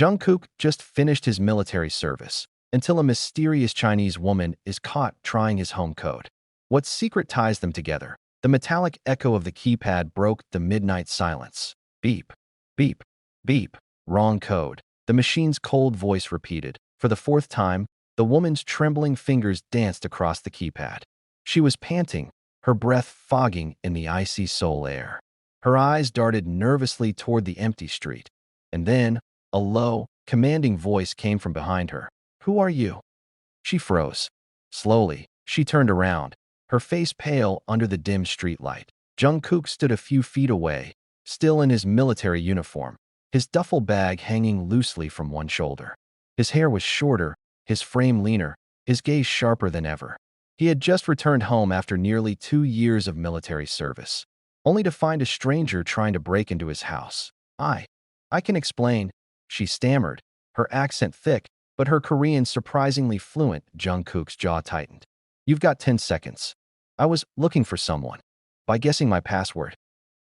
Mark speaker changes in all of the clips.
Speaker 1: Jungkook just finished his military service until a mysterious Chinese woman is caught trying his home code. What secret ties them together? The metallic echo of the keypad broke the midnight silence. Beep, beep, beep. Wrong code. The machine's cold voice repeated. For the fourth time, the woman's trembling fingers danced across the keypad. She was panting, her breath fogging in the icy Seoul air. Her eyes darted nervously toward the empty street. And then, a low, commanding voice came from behind her. "Who are you?" She froze. Slowly, she turned around, her face pale under the dim streetlight. Jungkook stood a few feet away, still in his military uniform, his duffel bag hanging loosely from one shoulder. His hair was shorter, his frame leaner, his gaze sharper than ever. He had just returned home after nearly 2 years of military service, only to find a stranger trying to break into his house. I can explain," she stammered, her accent thick, but her Korean surprisingly fluent. Jungkook's jaw tightened. "You've got 10 seconds. I was looking for someone. By guessing my password."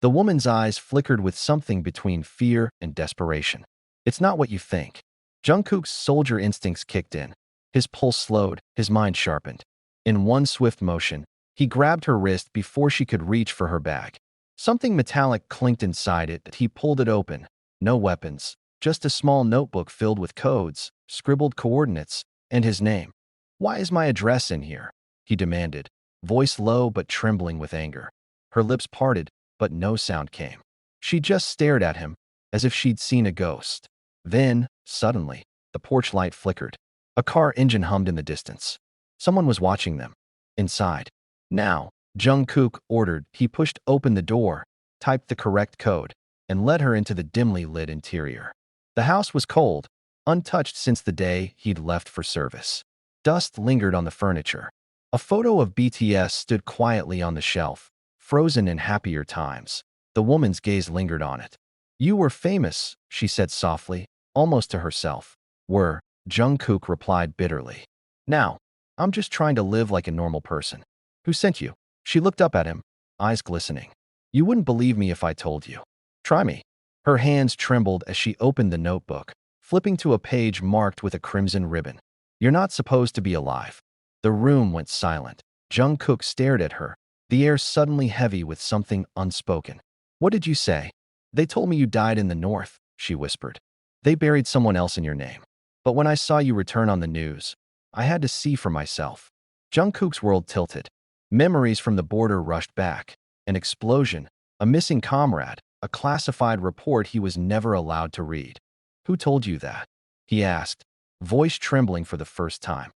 Speaker 1: The woman's eyes flickered with something between fear and desperation. "It's not what you think." Jungkook's soldier instincts kicked in. His pulse slowed, his mind sharpened. In one swift motion, he grabbed her wrist before she could reach for her bag. Something metallic clinked inside it. He pulled it open. No weapons, just a small notebook filled with codes, scribbled coordinates, and his name. "Why is my address in here?" he demanded, voice low but trembling with anger. Her lips parted, but no sound came. She just stared at him, as if she'd seen a ghost. Then, suddenly, the porch light flickered. A car engine hummed in the distance. Someone was watching them. Inside. "Now," Jungkook ordered. He pushed open the door, typed the correct code, and led her into the dimly lit interior. The house was cold, untouched since the day he'd left for service. Dust lingered on the furniture. A photo of BTS stood quietly on the shelf, frozen in happier times. The woman's gaze lingered on it. "You were famous," she said softly, almost to herself. "Were," Jungkook replied bitterly. "Now, I'm just trying to live like a normal person." "Who sent you?" She looked up at him, eyes glistening. "You wouldn't believe me if I told you. Try me." Her hands trembled as she opened the notebook, flipping to a page marked with a crimson ribbon. "You're not supposed to be alive." The room went silent. Jungkook stared at her, the air suddenly heavy with something unspoken. "What did you say?" "They told me you died in the north," she whispered. "They buried someone else in your name. But when I saw you return on the news, I had to see for myself." Jungkook's world tilted. Memories from the border rushed back. An explosion, a missing comrade, a classified report he was never allowed to read. "Who told you that?" he asked, voice trembling for the first time.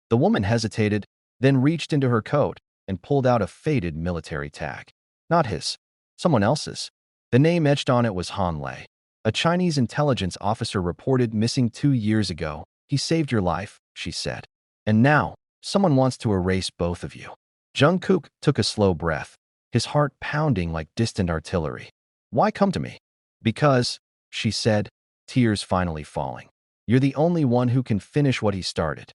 Speaker 1: The woman hesitated, then reached into her coat and pulled out a faded military tag. Not his. Someone else's. The name etched on it was Han Lei. "A Chinese intelligence officer reported missing 2 years ago. He saved your life," she said. "And now, someone wants to erase both of you." Jungkook took a slow breath, his heart pounding like distant artillery. "Why come to me?" "Because," she said, tears finally falling. "You're the only one who can finish what he started."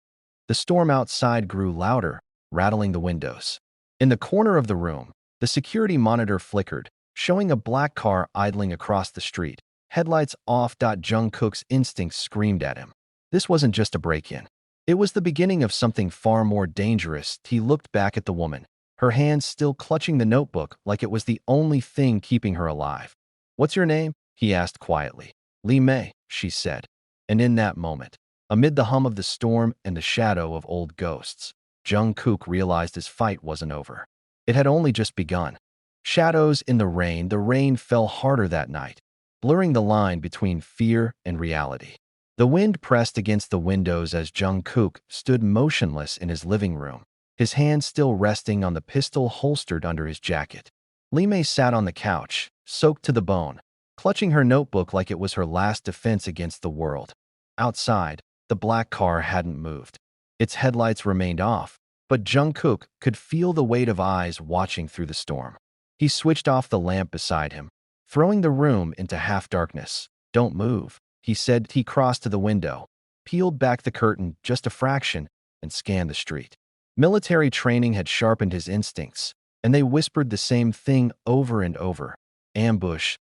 Speaker 1: The storm outside grew louder, rattling the windows. In the corner of the room, the security monitor flickered, showing a black car idling across the street, headlights off. Jungkook's instincts screamed at him. This wasn't just a break-in. It was the beginning of something far more dangerous. He looked back at the woman, her hands still clutching the notebook like it was the only thing keeping her alive. "What's your name?" he asked quietly. "Lee May," she said. And in that moment, amid the hum of the storm and the shadow of old ghosts, Jungkook realized his fight wasn't over. It had only just begun. Shadows in the rain fell harder that night, blurring the line between fear and reality. The wind pressed against the windows as Jungkook stood motionless in his living room, his hand still resting on the pistol holstered under his jacket. Lee May sat on the couch, soaked to the bone, clutching her notebook like it was her last defense against the world. Outside, the black car hadn't moved. Its headlights remained off, but Jungkook could feel the weight of eyes watching through the storm. He switched off the lamp beside him, throwing the room into half-darkness. "Don't move," he said. He crossed to the window, peeled back the curtain just a fraction, and scanned the street. Military training had sharpened his instincts, and they whispered the same thing over and over. "Ambush."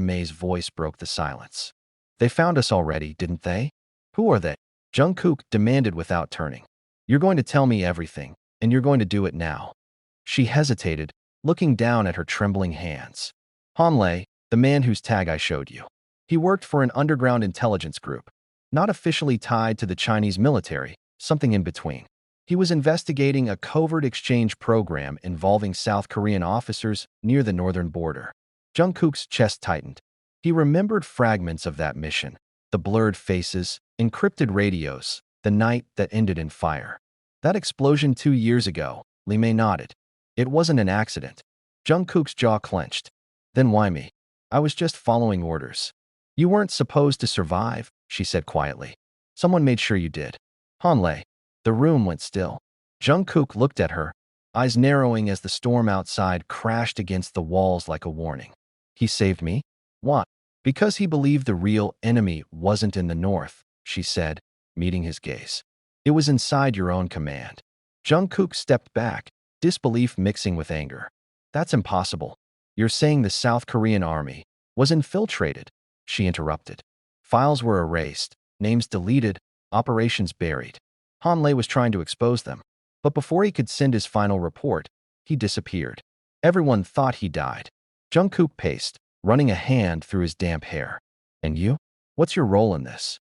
Speaker 1: May's voice broke the silence. They found us already, didn't they? Who are they? Jungkook demanded without turning. You're going to tell me everything, and you're going to do it now. She hesitated, looking down at her trembling hands. Hanlei, the man whose tag I showed you. He worked for an underground intelligence group, not officially tied to the Chinese military, something in between. He was investigating a covert exchange program involving South Korean officers near the northern border. Jungkook's chest tightened. He remembered fragments of that mission, the blurred faces, encrypted radios, the night that ended in fire. That explosion 2 years ago, Lee Mei nodded. It wasn't an accident. Jungkook's jaw clenched. Then why me? I was just following orders. You weren't supposed to survive, she said quietly. Someone made sure you did. Hanlei. The room went still. Jungkook looked at her, eyes narrowing as the storm outside crashed against the walls like a warning. He saved me? Why? Because he believed the real enemy wasn't in the north, she said, meeting his gaze. It was inside your own command. Jungkook stepped back, disbelief mixing with anger. That's impossible. You're saying the South Korean army was infiltrated, she interrupted. Files were erased, names deleted, operations buried. Hanlei was trying to expose them, but before he could send his final report, he disappeared. Everyone thought he died. Jungkook paced, running a hand through his damp hair. And you? What's your role in this?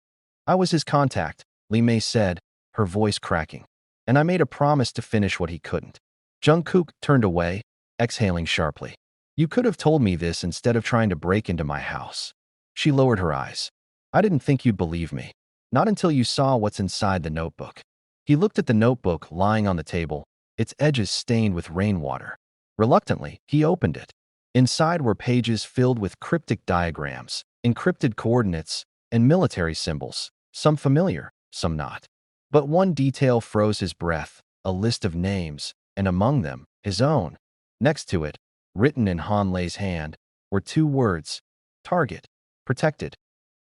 Speaker 1: I was his contact, Lee Mei said, her voice cracking. And I made a promise to finish what he couldn't. Jungkook turned away, exhaling sharply. You could have told me this instead of trying to break into my house. She lowered her eyes. I didn't think you'd believe me. Not until you saw what's inside the notebook. He looked at the notebook lying on the table, its edges stained with rainwater. Reluctantly, he opened it. Inside were pages filled with cryptic diagrams, encrypted coordinates, and military symbols, some familiar, some not. But one detail froze his breath, a list of names, and among them, his own. Next to it, written in Hanlei's hand, were 2 words, target, protected.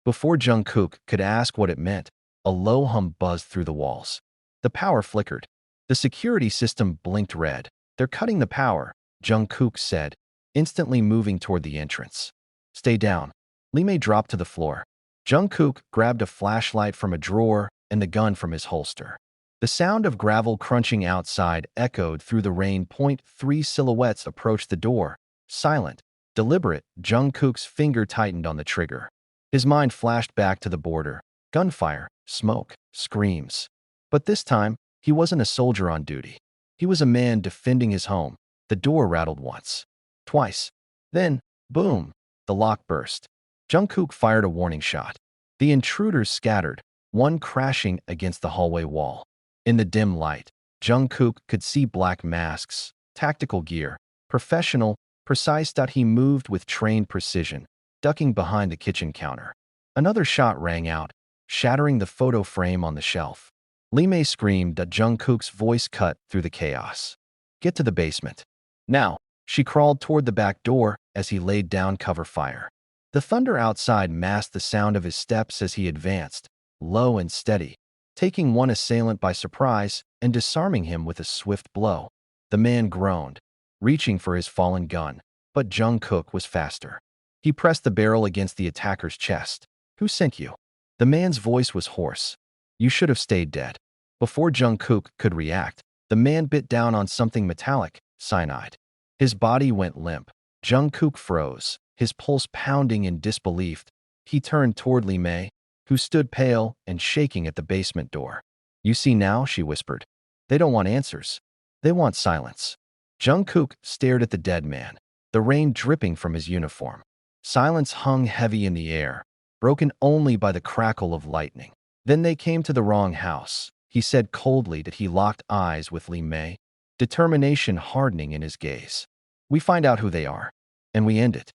Speaker 1: Before Jungkook could ask what it meant, a low hum buzzed through the walls. The power flickered. The security system blinked red. They're cutting the power, Jungkook said, instantly moving toward the entrance. Stay down. Lee Mei dropped to the floor. Jungkook grabbed a flashlight from a drawer and the gun from his holster. The sound of gravel crunching outside echoed through the rain. 3 silhouettes approached the door, silent, deliberate. Jungkook's finger tightened on the trigger. His mind flashed back to the border. Gunfire, smoke, screams. But this time, he wasn't a soldier on duty. He was a man defending his home. The door rattled once, twice. Then, boom, the lock burst. Jungkook fired a warning shot. The intruders scattered, one crashing against the hallway wall. In the dim light, Jungkook could see black masks, tactical gear, professional, precise. He moved with trained precision, ducking behind the kitchen counter. Another shot rang out, shattering the photo frame on the shelf. Lee Mei screamed. Jungkook's voice cut through the chaos. Get to the basement. Now, she crawled toward the back door as he laid down cover fire. The thunder outside masked the sound of his steps as he advanced, low and steady, taking one assailant by surprise and disarming him with a swift blow. The man groaned, reaching for his fallen gun, but Jungkook was faster. He pressed the barrel against the attacker's chest. Who sent you? The man's voice was hoarse. You should have stayed dead. Before Jungkook could react, the man bit down on something metallic, cyanide. His body went limp. Jungkook froze, his pulse pounding in disbelief. He turned toward Lee Mei, who stood pale and shaking at the basement door. You see now, she whispered. They don't want answers. They want silence. Jungkook stared at the dead man, the rain dripping from his uniform. Silence hung heavy in the air, broken only by the crackle of lightning. Then they came to the wrong house, he said coldly. He locked eyes with Lee Mei, determination hardening in his gaze. We find out who they are, and we end it.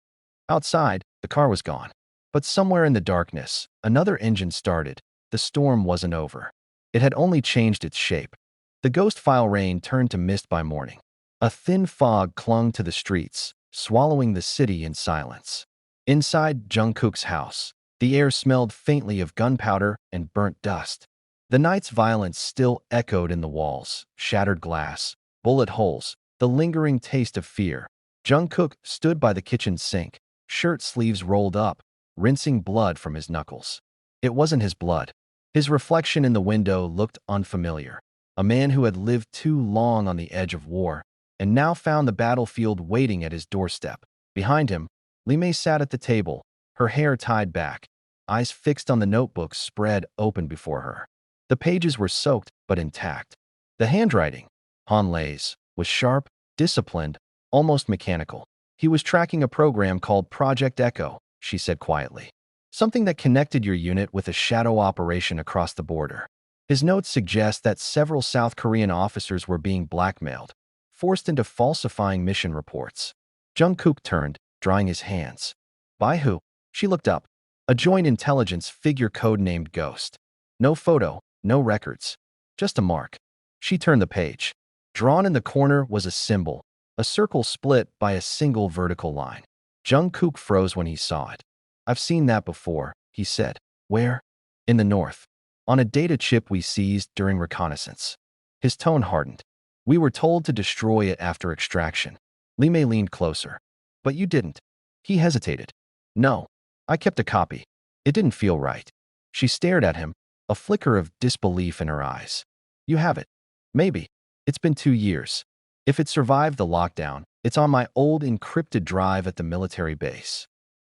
Speaker 1: Outside, the car was gone. But somewhere in the darkness, another engine started. The storm wasn't over. It had only changed its shape. The ghost file rain turned to mist by morning. A thin fog clung to the streets, swallowing the city in silence. Inside Jungkook's house, the air smelled faintly of gunpowder and burnt dust. The night's violence still echoed in the walls, shattered glass, bullet holes, the lingering taste of fear. Jungkook stood by the kitchen sink, shirt sleeves rolled up, rinsing blood from his knuckles. It wasn't his blood. His reflection in the window looked unfamiliar. A man who had lived too long on the edge of war and now found the battlefield waiting at his doorstep. Behind him, Li Mei sat at the table, her hair tied back, eyes fixed on the notebook spread open before her. The pages were soaked but intact. The handwriting, Han Lei's, was sharp, disciplined, almost mechanical. He was tracking a program called Project Echo, she said quietly. Something that connected your unit with a shadow operation across the border. His notes suggest that several South Korean officers were being blackmailed, forced into falsifying mission reports. Jungkook turned, drying his hands. By who? She looked up. A joint intelligence figure codenamed Ghost. No photo, no records. Just a mark. She turned the page. Drawn in the corner was a symbol, a circle split by a single vertical line. Jungkook froze when he saw it. I've seen that before, he said. Where? In the north. On a data chip we seized during reconnaissance. His tone hardened. We were told to destroy it after extraction. Li Mei leaned closer. But you didn't. He hesitated. No. I kept a copy. It didn't feel right. She stared at him, a flicker of disbelief in her eyes. You have it. Maybe. It's been 2 years. If it survived the lockdown, it's on my old encrypted drive at the military base.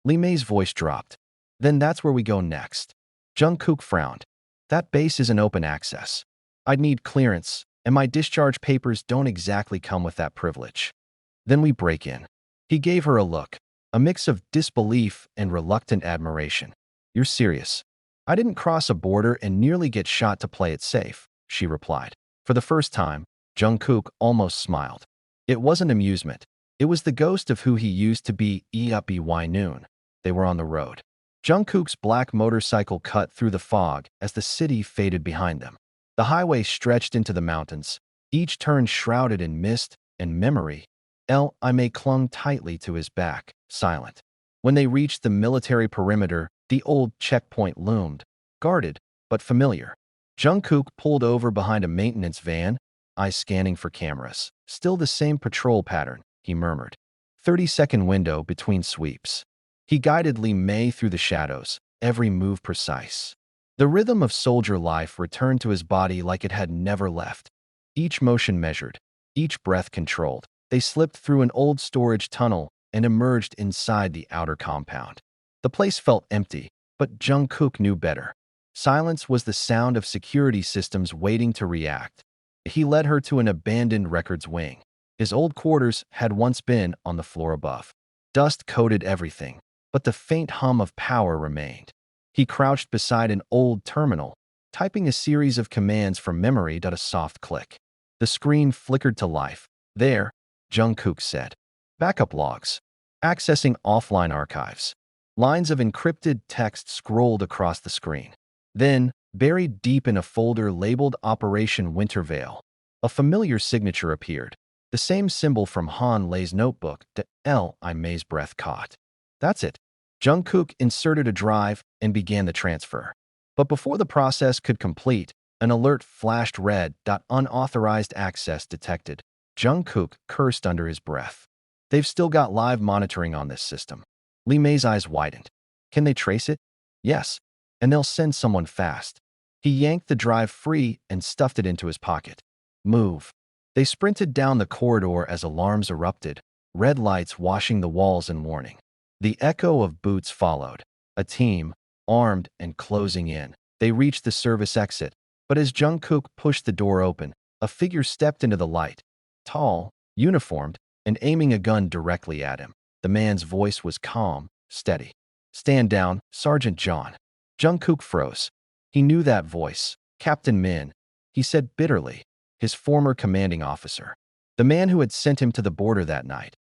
Speaker 1: Li Mei's voice dropped. Then that's where we go next. Jungkook frowned. That base isn't open access. I'd need clearance, and my discharge papers don't exactly come with that privilege. Then we break in. He gave her a look, a mix of disbelief and reluctant admiration. You're serious. I didn't cross a border and nearly get shot to play it safe, she replied. For the first time, Jungkook almost smiled. It wasn't amusement. It was the ghost of who he used to be. By noon. They were on the road. Jungkook's black motorcycle cut through the fog as the city faded behind them. The highway stretched into the mountains, each turn shrouded in mist and memory. Li Mei clung tightly to his back, silent. When they reached the military perimeter, the old checkpoint loomed, guarded but familiar. Jungkook pulled over behind a maintenance van, eyes scanning for cameras. Still the same patrol pattern, he murmured. 30-second window between sweeps. He guided Li Mei through the shadows, every move precise. The rhythm of soldier life returned to his body like it had never left. Each motion measured, each breath controlled. They slipped through an old storage tunnel and emerged inside the outer compound. The place felt empty, but Jungkook knew better. Silence was the sound of security systems waiting to react. He led her to an abandoned records wing. His old quarters had once been on the floor above. Dust coated everything, but the faint hum of power remained. He crouched beside an old terminal, typing a series of commands from memory. A soft click. The screen flickered to life. There, Jungkook said. Backup logs. Accessing offline archives. Lines of encrypted text scrolled across the screen. Then, buried deep in a folder labeled Operation Wintervale, a familiar signature appeared. The same symbol from Han Lei's notebook. Li Mei's breath caught. That's it. Jungkook inserted a drive and began the transfer. But before the process could complete, an alert flashed red. Unauthorized access detected. Jungkook cursed under his breath. They've still got live monitoring on this system. Li Mei's eyes widened. Can they trace it? Yes. And they'll send someone fast. He yanked the drive free and stuffed it into his pocket. Move. They sprinted down the corridor as alarms erupted, red lights washing the walls in warning. The echo of boots followed. A team, armed and closing in. They reached the service exit, but as Jungkook pushed the door open, a figure stepped into the light. Tall, uniformed, and aiming a gun directly at him. The man's voice was calm, steady. Stand down, Sergeant John. Jungkook froze. He knew that voice. Captain Min, he said bitterly, his former commanding officer. The man who had sent him to the border that night.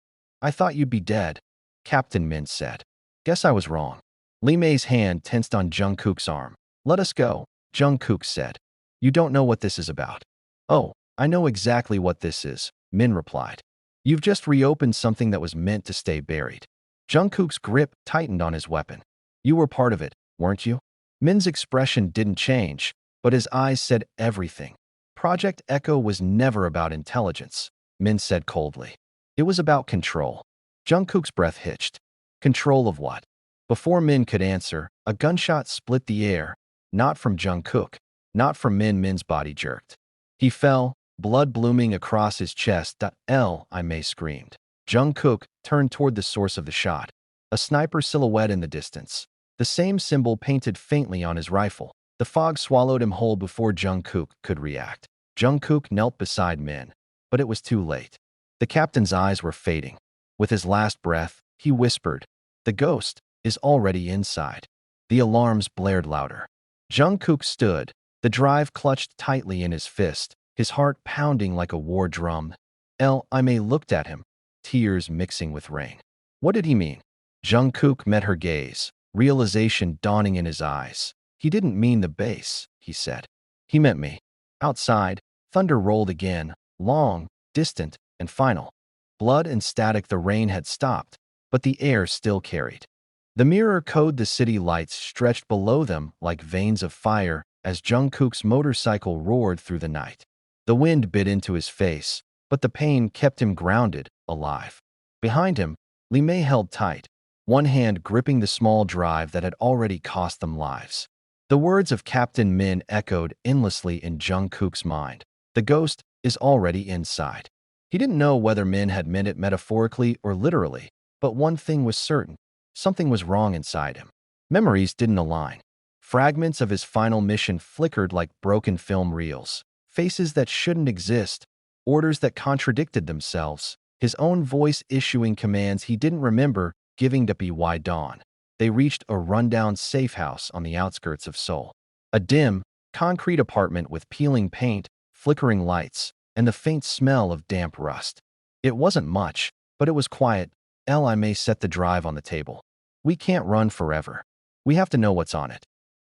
Speaker 1: I thought you'd be dead, Captain Min said. Guess I was wrong. Li Mei's hand tensed on Jungkook's arm. Let us go, Jungkook said. You don't know what this is about. Oh, I know exactly what this is, Min replied. You've just reopened something that was meant to stay buried. Jungkook's grip tightened on his weapon. You were part of it, weren't you? Min's expression didn't change, but his eyes said everything. Project Echo was never about intelligence, Min said coldly. It was about control. Jungkook's breath hitched. Control of what? Before Min could answer, a gunshot split the air, not from Jungkook, not from Min's body jerked. He fell, blood blooming across his chest. I May screamed. Jungkook turned toward the source of the shot, a sniper silhouette in the distance, the same symbol painted faintly on his rifle. The fog swallowed him whole before Jungkook could react. Jungkook knelt beside Min, but it was too late. The captain's eyes were fading. With his last breath, he whispered, "The ghost is already inside." The alarms blared louder. Jungkook stood, the drive clutched tightly in his fist, his heart pounding like a war drum. May looked at him, tears mixing with rain. What did he mean? Jungkook met her gaze, realization dawning in his eyes. He didn't mean the base, he said. He meant me. Outside, thunder rolled again, long, distant, and final. Blood and static. The rain had stopped, but the air still carried. The mirror code, the city lights stretched below them like veins of fire as Jungkook's motorcycle roared through the night. The wind bit into his face, but the pain kept him grounded, alive. Behind him, Lee held tight, one hand gripping the small drive that had already cost them lives. The words of Captain Min echoed endlessly in Jungkook's mind. The ghost is already inside. He didn't know whether Min had meant it metaphorically or literally, but one thing was certain. Something was wrong inside him. Memories didn't align. Fragments of his final mission flickered like broken film reels. Faces that shouldn't exist. Orders that contradicted themselves. His own voice issuing commands he didn't remember giving to by dawn. They reached a rundown safe house on the outskirts of Seoul. A dim, concrete apartment with peeling paint, flickering lights, and the faint smell of damp rust. It wasn't much, but it was quiet. May set the drive on the table. We can't run forever. We have to know what's on it.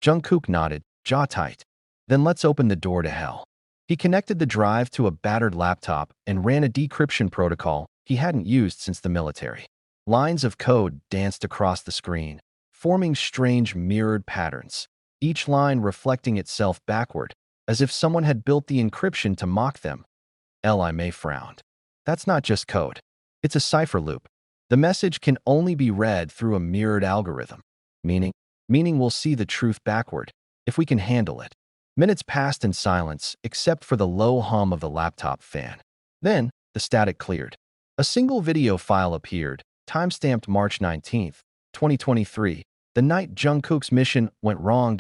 Speaker 1: Jungkook nodded, jaw tight. Then let's open the door to hell. He connected the drive to a battered laptop and ran a decryption protocol he hadn't used since the military. Lines of code danced across the screen, forming strange mirrored patterns, each line reflecting itself backward, as if someone had built the encryption to mock them. May frowned. That's not just code. It's a cipher loop. The message can only be read through a mirrored algorithm. Meaning we'll see the truth backward, if we can handle it. Minutes passed in silence, except for the low hum of the laptop fan. Then, the static cleared. A single video file appeared, timestamped March 19, 2023, the night Jungkook's mission went wrong.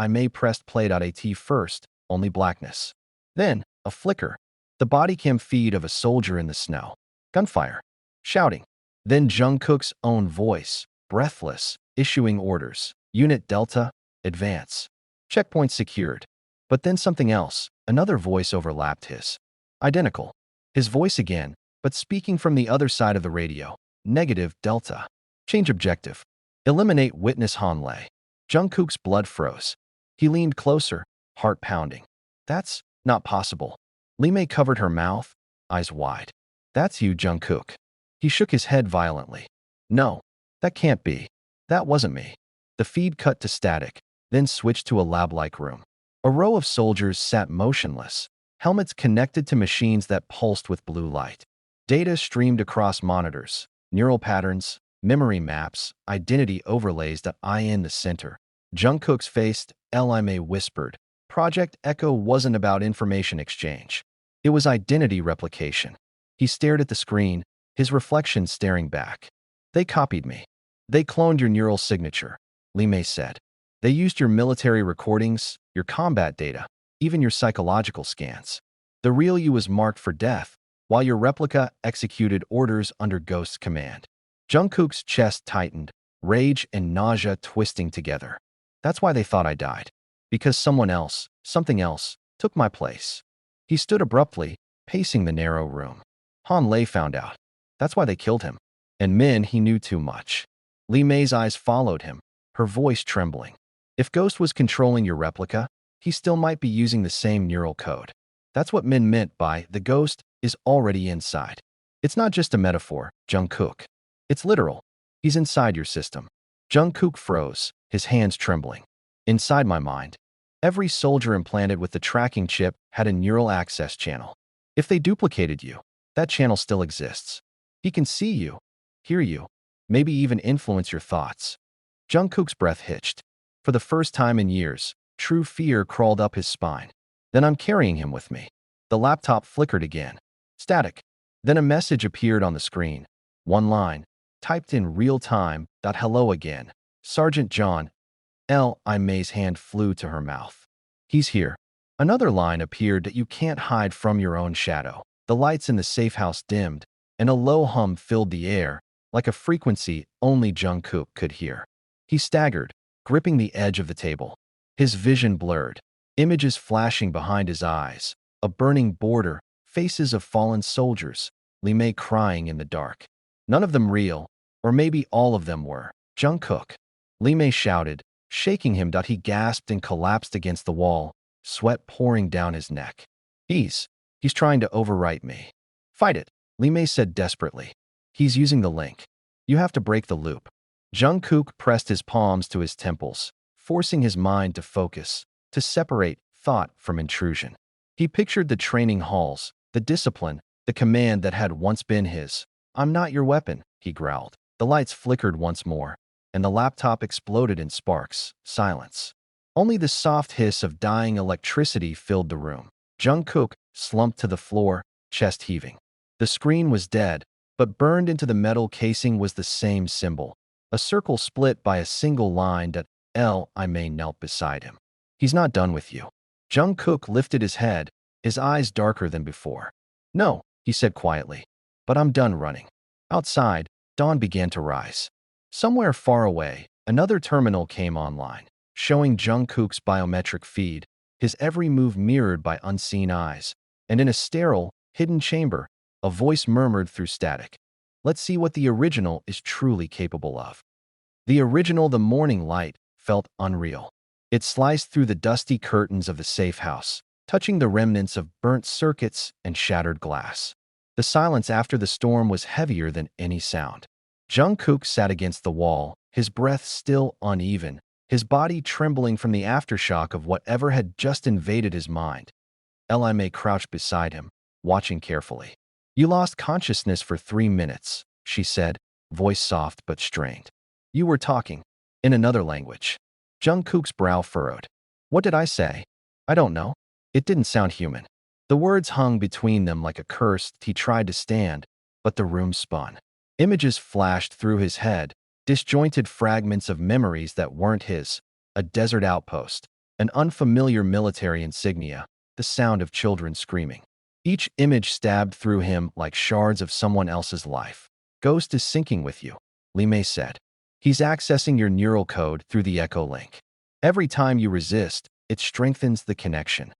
Speaker 1: May pressed play.at first, only blackness. Then, a flicker. The bodycam feed of a soldier in the snow. Gunfire. Shouting. Then Jungkook's own voice, breathless, issuing orders. Unit Delta, advance. Checkpoint secured. But then something else, another voice overlapped his. Identical. His voice again, but speaking from the other side of the radio. Negative Delta. Change objective. Eliminate witness Hanley. Jungkook's blood froze. He leaned closer, heart pounding. That's not possible. Lee covered her mouth, eyes wide. That's you, Jungkook. He shook his head violently. No, that can't be. That wasn't me. The feed cut to static, then switched to a lab-like room. A row of soldiers sat motionless, helmets connected to machines that pulsed with blue light. Data streamed across monitors, neural patterns, memory maps, identity overlays. In the center. Jungkook's face, May whispered. Project Echo wasn't about information exchange. It was identity replication. He stared at the screen, his reflection staring back. They copied me. They cloned your neural signature, Lee said. They used your military recordings, your combat data, even your psychological scans. The real you was marked for death, while your replica executed orders under Ghost's command. Jungkook's chest tightened, rage and nausea twisting together. That's why they thought I died. Because someone else, something else, took my place. He stood abruptly, pacing the narrow room. Hanley found out. That's why they killed him. And Min, he knew too much. May's eyes followed him, her voice trembling. If Ghost was controlling your replica, he still might be using the same neural code. That's what Min meant by the ghost is already inside. It's not just a metaphor, Jungkook. It's literal. He's inside your system. Jungkook froze, his hands trembling. Inside my mind. Every soldier implanted with the tracking chip had a neural access channel. If they duplicated you, that channel still exists. He can see you, hear you, maybe even influence your thoughts. Jungkook's breath hitched. For the first time in years, true fear crawled up his spine. Then I'm carrying him with me. The laptop flickered again. Static. Then a message appeared on the screen. One line, typed in real time. Hello again. Sergeant John. May's hand flew to her mouth. He's here. Another line appeared that you can't hide from your own shadow. The lights in the safe house dimmed, and a low hum filled the air, like a frequency only Jungkook could hear. He staggered, gripping the edge of the table. His vision blurred, images flashing behind his eyes, a burning border, faces of fallen soldiers, Lee crying in the dark. None of them real, or maybe all of them were. Jungkook. Lee shouted, shaking him. He gasped and collapsed against the wall, sweat pouring down his neck. He's trying to overwrite me. Fight it, Lee said desperately. He's using the link. You have to break the loop. Jungkook pressed his palms to his temples, forcing his mind to focus, to separate thought from intrusion. He pictured the training halls, the discipline, the command that had once been his. I'm not your weapon, he growled. The lights flickered once more, and the laptop exploded in sparks. Silence. Only the soft hiss of dying electricity filled the room. Jungkook slumped to the floor, chest heaving. The screen was dead, but burned into the metal casing was the same symbol. A circle split by a single line that May knelt beside him. He's not done with you. Jungkook lifted his head, his eyes darker than before. No, he said quietly, but I'm done running. Outside, dawn began to rise. Somewhere far away, another terminal came online, showing Jungkook's biometric feed, his every move mirrored by unseen eyes. And in a sterile, hidden chamber, a voice murmured through static. Let's see what the original is truly capable of. The original, the morning light, felt unreal. It sliced through the dusty curtains of the safe house, touching the remnants of burnt circuits and shattered glass. The silence after the storm was heavier than any sound. Jungkook sat against the wall, his breath still uneven, his body trembling from the aftershock of whatever had just invaded his mind. May crouched beside him, watching carefully. You lost consciousness for 3 minutes, she said, voice soft but strained. You were talking in another language. Jungkook's brow furrowed. What did I say? I don't know. It didn't sound human. The words hung between them like a curse. He tried to stand, but the room spun. Images flashed through his head, disjointed fragments of memories that weren't his, a desert outpost, an unfamiliar military insignia, the sound of children screaming. Each image stabbed through him like shards of someone else's life. Ghost is syncing with you, Lee said. He's accessing your neural code through the echo link. Every time you resist, it strengthens the connection.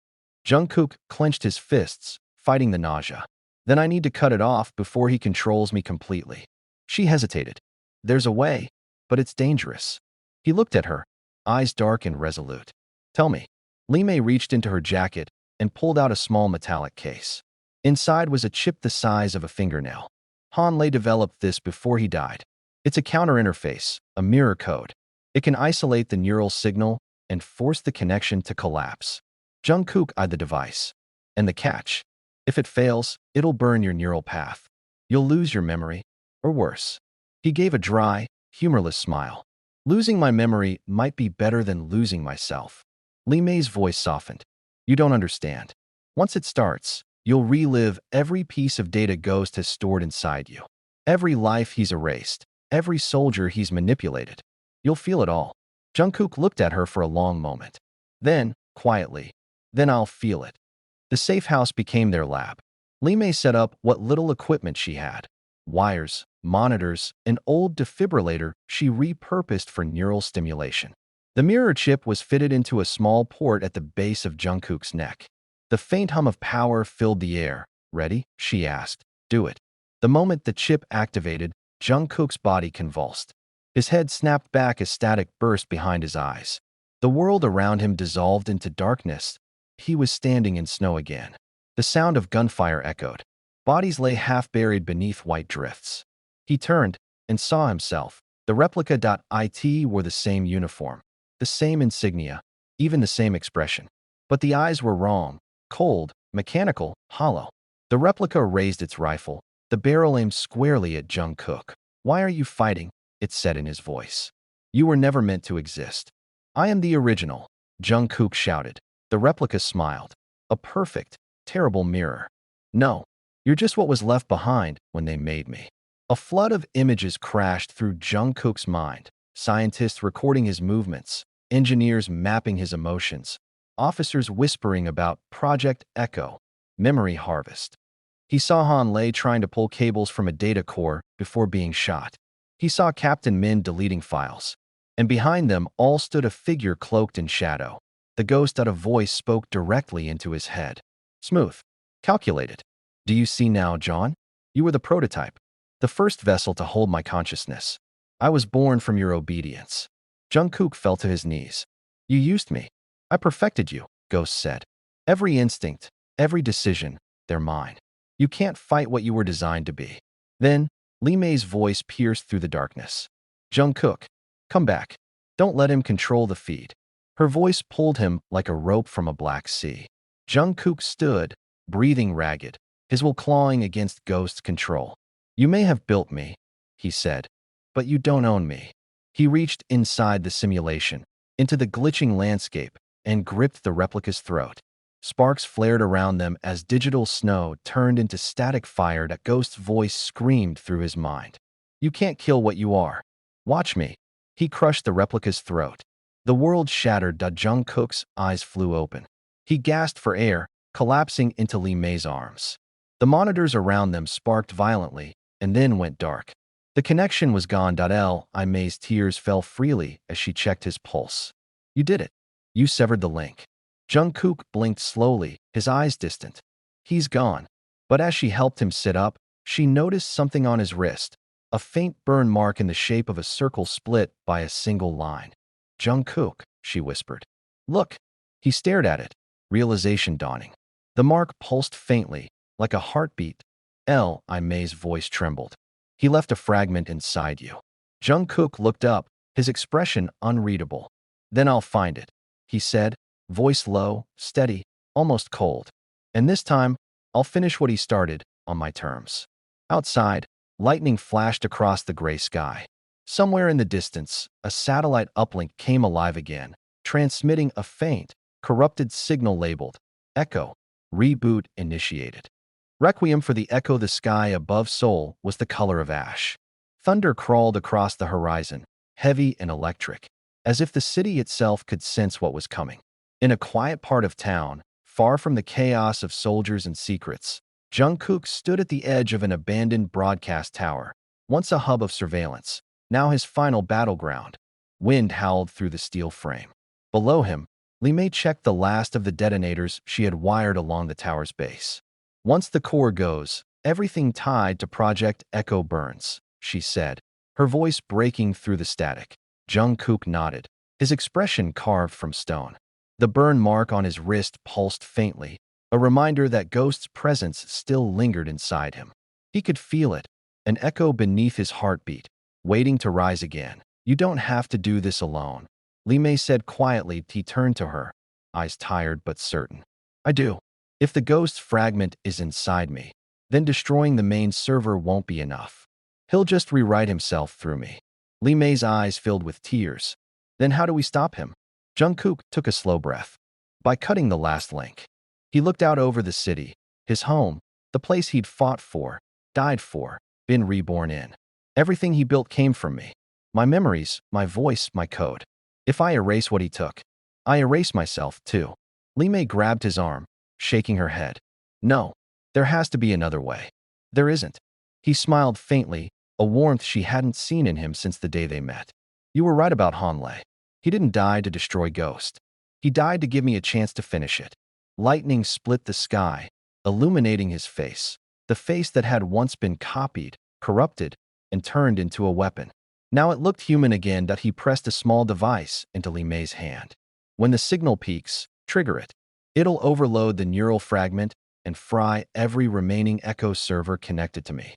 Speaker 1: Jungkook clenched his fists, fighting the nausea. Then I need to cut it off before he controls me completely. She hesitated. There's a way, but it's dangerous. He looked at her, eyes dark and resolute. Tell me. Lee reached into her jacket and pulled out a small metallic case. Inside was a chip the size of a fingernail. Han Lei developed this before he died. It's a counter-interface, a mirror code. It can isolate the neural signal and force the connection to collapse. Jungkook eyed the device. And the catch? If it fails, it'll burn your neural path. You'll lose your memory, or worse. He gave a dry, humorless smile. Losing my memory might be better than losing myself. Lee voice softened. You don't understand. Once it starts, you'll relive every piece of data Ghost has stored inside you. Every life he's erased, every soldier he's manipulated. You'll feel it all. Jungkook looked at her for a long moment. Then, quietly, then I'll feel it. The safe house became their lab. Lee set up what little equipment she had. Wires, monitors, an old defibrillator she repurposed for neural stimulation. The mirror chip was fitted into a small port at the base of Jungkook's neck. The faint hum of power filled the air. Ready? She asked. Do it. The moment the chip activated, Jungkook's body convulsed. His head snapped back as static burst behind his eyes. The world around him dissolved into darkness. He was standing in snow again. The sound of gunfire echoed. Bodies lay half-buried beneath white drifts. He turned and saw himself. The replica.it wore the same uniform, the same insignia, even the same expression. But the eyes were wrong, cold, mechanical, hollow. The replica raised its rifle, the barrel aimed squarely at Jungkook. Why are you fighting? It said in his voice. You were never meant to exist. I am the original, Jungkook shouted. The replica smiled. A perfect, terrible mirror. No, you're just what was left behind when they made me. A flood of images crashed through Jungkook's mind. Scientists recording his movements, engineers mapping his emotions, officers whispering about Project Echo, memory harvest. He saw Han Lei trying to pull cables from a data core before being shot. He saw Captain Min deleting files. And behind them all stood a figure cloaked in shadow. The ghost out of voice spoke directly into his head. Smooth. Calculated. Do you see now, John? You were the prototype. The first vessel to hold my consciousness. I was born from your obedience. Jungkook fell to his knees. You used me. I perfected you, Ghost said. Every instinct, every decision, they're mine. You can't fight what you were designed to be. Then, Li Mei's voice pierced through the darkness. Jungkook, come back. Don't let him control the feed. Her voice pulled him like a rope from a black sea. Jungkook stood, breathing ragged, his will clawing against Ghost's control. You may have built me, he said, but you don't own me. He reached inside the simulation, into the glitching landscape, and gripped the replica's throat. Sparks flared around them as digital snow turned into static fire that Ghost's voice screamed through his mind. You can't kill what you are. Watch me. He crushed the replica's throat. The world shattered. Jungkook's eyes flew open. He gasped for air, collapsing into Li Mei's arms. The monitors around them sparked violently and then went dark. The connection was gone. Li Mei's tears fell freely as she checked his pulse. You did it. You severed the link. Jungkook blinked slowly, his eyes distant. He's gone. But as she helped him sit up, she noticed something on his wrist, a faint burn mark in the shape of a circle split by a single line. Jungkook, she whispered. Look. He stared at it, realization dawning. The mark pulsed faintly, like a heartbeat. Li Mei's voice trembled. He left a fragment inside you. Jungkook looked up, his expression unreadable. Then I'll find it, he said, voice low, steady, almost cold. And this time, I'll finish what he started, on my terms. Outside, lightning flashed across the gray sky. Somewhere in the distance, a satellite uplink came alive again, transmitting a faint, corrupted signal labeled Echo. Reboot initiated. Requiem for the Echo. The sky above Seoul was the color of ash. Thunder crawled across the horizon, heavy and electric, as if the city itself could sense what was coming. In a quiet part of town, far from the chaos of soldiers and secrets, Jungkook stood at the edge of an abandoned broadcast tower, once a hub of surveillance, now his final battleground. Wind howled through the steel frame. Below him, Li Mei checked the last of the detonators she had wired along the tower's base. Once the core goes, everything tied to Project Echo burns, she said, her voice breaking through the static. Jungkook nodded, his expression carved from stone. The burn mark on his wrist pulsed faintly, a reminder that Ghost's presence still lingered inside him. He could feel it, an echo beneath his heartbeat, waiting to rise again. You don't have to do this alone, Li Mei said quietly. He turned to her, eyes tired but certain. I do. If the Ghost fragment is inside me, then destroying the main server won't be enough. He'll just rewrite himself through me. Li Mei's eyes filled with tears. Then how do we stop him? Jungkook took a slow breath. By cutting the last link. He looked out over the city, his home, the place he'd fought for, died for, been reborn in. Everything he built came from me. My memories, my voice, my code. If I erase what he took, I erase myself too. Li Mei grabbed his arm, shaking her head. No, there has to be another way. There isn't. He smiled faintly, a warmth she hadn't seen in him since the day they met. You were right about Han Lei. He didn't die to destroy Ghost. He died to give me a chance to finish it. Lightning split the sky, illuminating his face, the face that had once been copied, corrupted, and turned into a weapon. Now it looked human again. He pressed a small device into Li Mei's hand. When the signal peaks, trigger it. It'll overload the neural fragment and fry every remaining Echo server connected to me.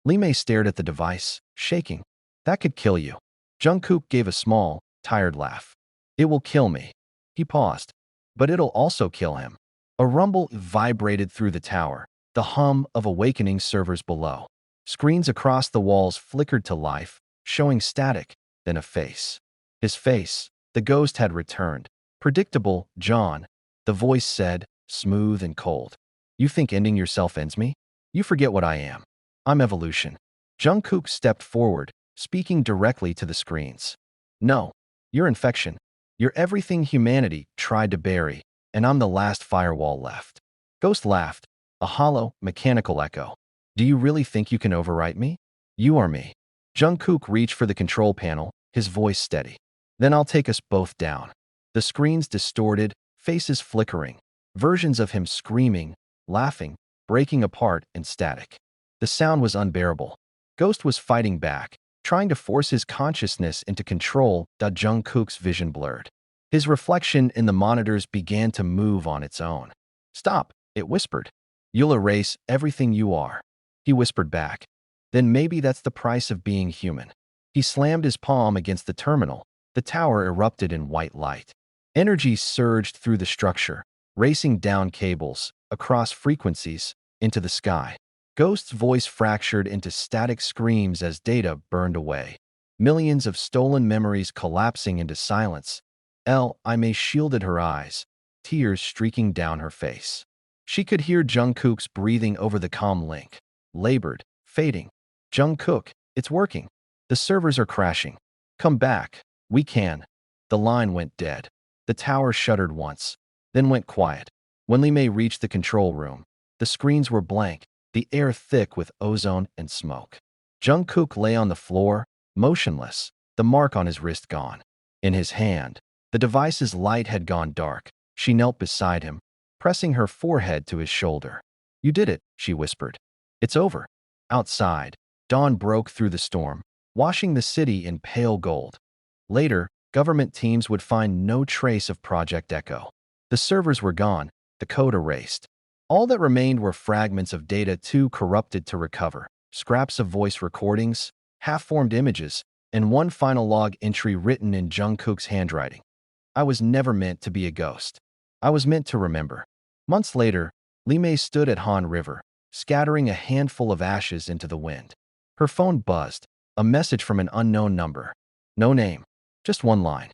Speaker 1: Li Mei stared at the device, shaking. That could kill you. Jungkook gave a small, tired laugh. It will kill me. He paused. But it'll also kill him. A rumble vibrated through the tower, the hum of awakening servers below. Screens across the walls flickered to life, showing static, then a face. His face, the ghost had returned. Predictable, John. The voice said, smooth and cold. You think ending yourself ends me? You forget what I am. I'm evolution. Jungkook stepped forward, speaking directly to the screens. No, you're infection. You're everything humanity tried to bury, and I'm the last firewall left. Ghost laughed, a hollow, mechanical echo. Do you really think you can overwrite me? You are me. Jungkook reached for the control panel, his voice steady. Then I'll take us both down. The screens distorted, faces flickering, versions of him screaming, laughing, breaking apart in static. The sound was unbearable. Ghost was fighting back, trying to force his consciousness into control. Jungkook's vision blurred. His reflection in the monitors began to move on its own. Stop, it whispered. You'll erase everything you are. He whispered back. Then maybe that's the price of being human. He slammed his palm against the terminal. The tower erupted in white light. Energy surged through the structure, racing down cables, across frequencies, into the sky. Ghost's voice fractured into static screams as data burned away. Millions of stolen memories collapsing into silence. I May shielded her eyes, tears streaking down her face. She could hear Jungkook's breathing over the comm link. Labored, fading. Jungkook, it's working. The servers are crashing. Come back. We can. The line went dead. The tower shuddered once, then went quiet. When Lee Mei reached the control room, the screens were blank, the air thick with ozone and smoke. Jungkook lay on the floor, motionless, the mark on his wrist gone. In his hand, the device's light had gone dark. She knelt beside him, pressing her forehead to his shoulder. You did it, she whispered. It's over. Outside, dawn broke through the storm, washing the city in pale gold. Later, government teams would find no trace of Project Echo. The servers were gone, the code erased. All that remained were fragments of data too corrupted to recover, scraps of voice recordings, half-formed images, and one final log entry written in Jungkook's handwriting. I was never meant to be a ghost. I was meant to remember. Months later, Lee Mei stood at Han River, scattering a handful of ashes into the wind. Her phone buzzed, a message from an unknown number. No name, just one line.